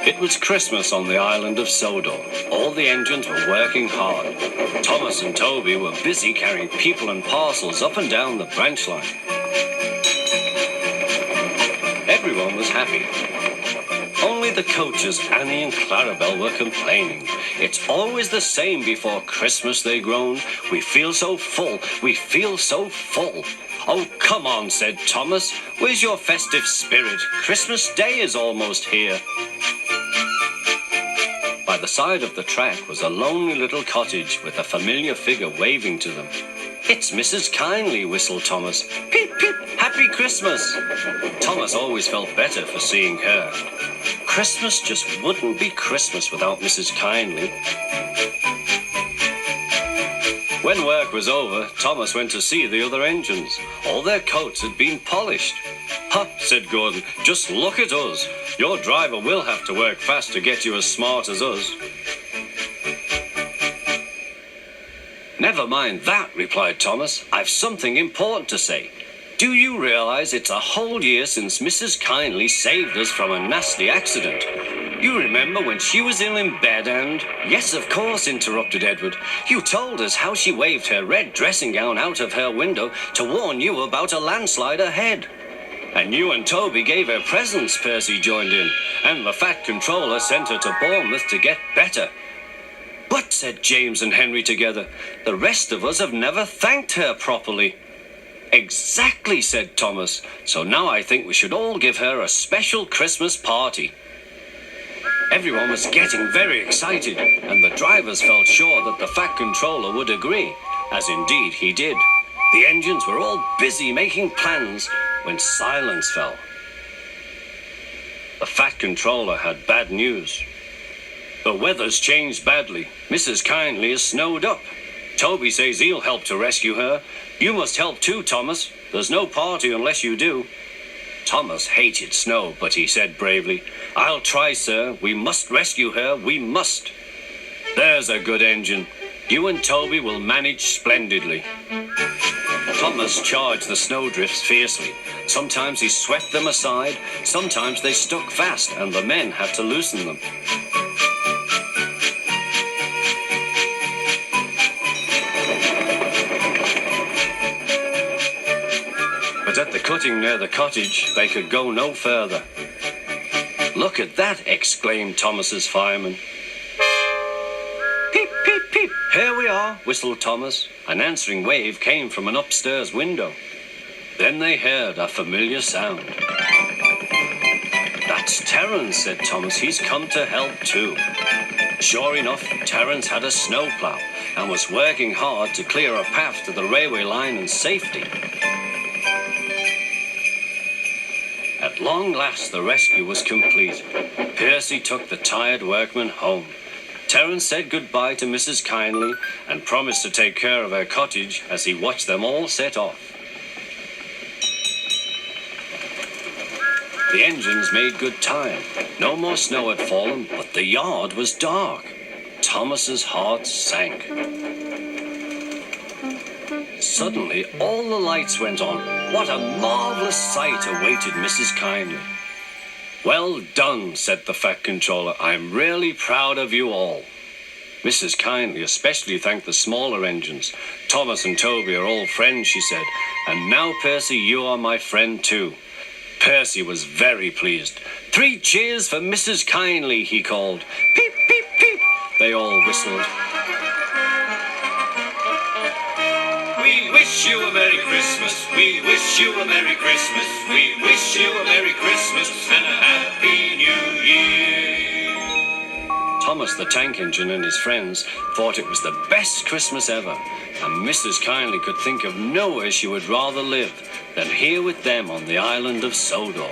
It was Christmas on the island of Sodor. All the engines were working hard. Thomas and Toby were busy carrying people and parcels up and down the branch line. Everyone was happy. Only the coaches, Annie and Clarabelle, were complaining. It's always the same before Christmas, they groaned. We feel so full, we feel so full. Oh, come on, said Thomas. Where's your festive spirit? Christmas Day is almost here. By the side of the track was a lonely little cottage with a familiar figure waving to them. It's Mrs. Kindly, whistled Thomas. Peep, peep, Happy Christmas! Thomas always felt better for seeing her. Christmas just wouldn't be Christmas without Mrs. Kindly. When work was over, Thomas went to see the other engines. All their coats had been polished. "Ha," said Gordon, "just look at us. Your driver will have to work fast to get you as smart as us." "Never mind that," replied Thomas. "I've something important to say. Do you realize it's a whole year since Mrs. Kindly saved us from a nasty accident? You remember when she was ill in bed and—" "Yes, of course," interrupted Edward. "You told us how she waved her red dressing gown out of her window to warn you about a landslide ahead." "And you and Toby gave her presents," Percy joined in. "And the Fat Controller sent her to Bournemouth to get better." "But," said James and Henry together, "the rest of us have never thanked her properly." "Exactly," said Thomas. "So now I think we should all give her a special Christmas party." Everyone was getting very excited, and the drivers felt sure that the Fat Controller would agree, as indeed he did. The engines were all busy making plans when silence fell. The Fat Controller had bad news. "The weather's changed badly. Mrs. Kindly is snowed up. Toby says he'll help to rescue her. You must help too, Thomas. There's no party unless you do." Thomas hated snow, but he said bravely, "I'll try, sir. We must rescue her. We must." "There's a good engine. You and Toby will manage splendidly." Thomas charged the snowdrifts fiercely. Sometimes he swept them aside, sometimes they stuck fast, and the men had to loosen them. But at the cutting near the cottage, they could go no further. "Look at that!" exclaimed Thomas's fireman. "Peep, peep, peep! Here we are!" whistled Thomas. An answering wave came from an upstairs window. Then they heard a familiar sound. "That's Terence," said Thomas. "He's come to help too." Sure enough, Terence had a snowplow and was working hard to clear a path to the railway line in safety. At long last, the rescue was complete. Percy took the tired workmen home. Terence said goodbye to Mrs. Kindly and promised to take care of her cottage as he watched them all set off. The engines made good time. No more snow had fallen, but the yard was dark. Thomas's heart sank. Suddenly, all the lights went on. What a marvelous sight awaited Mrs. Kindly. "Well done," said the Fat Controller. "I'm really proud of you all." Mrs. Kindly especially thanked the smaller engines. "Thomas and Toby are all friends," she said. "And now, Percy, you are my friend too." Percy was very pleased. "3 cheers for Mrs. Kindly," he called. "Peep, peep, peep!" They all whistled. "We wish you a Merry Christmas. We wish you a Merry Christmas. We wish you a Merry Christmas and a Happy New Year." Thomas the Tank Engine and his friends thought it was the best Christmas ever, and Mrs. Kindly could think of nowhere she would rather live than here with them on the island of Sodor.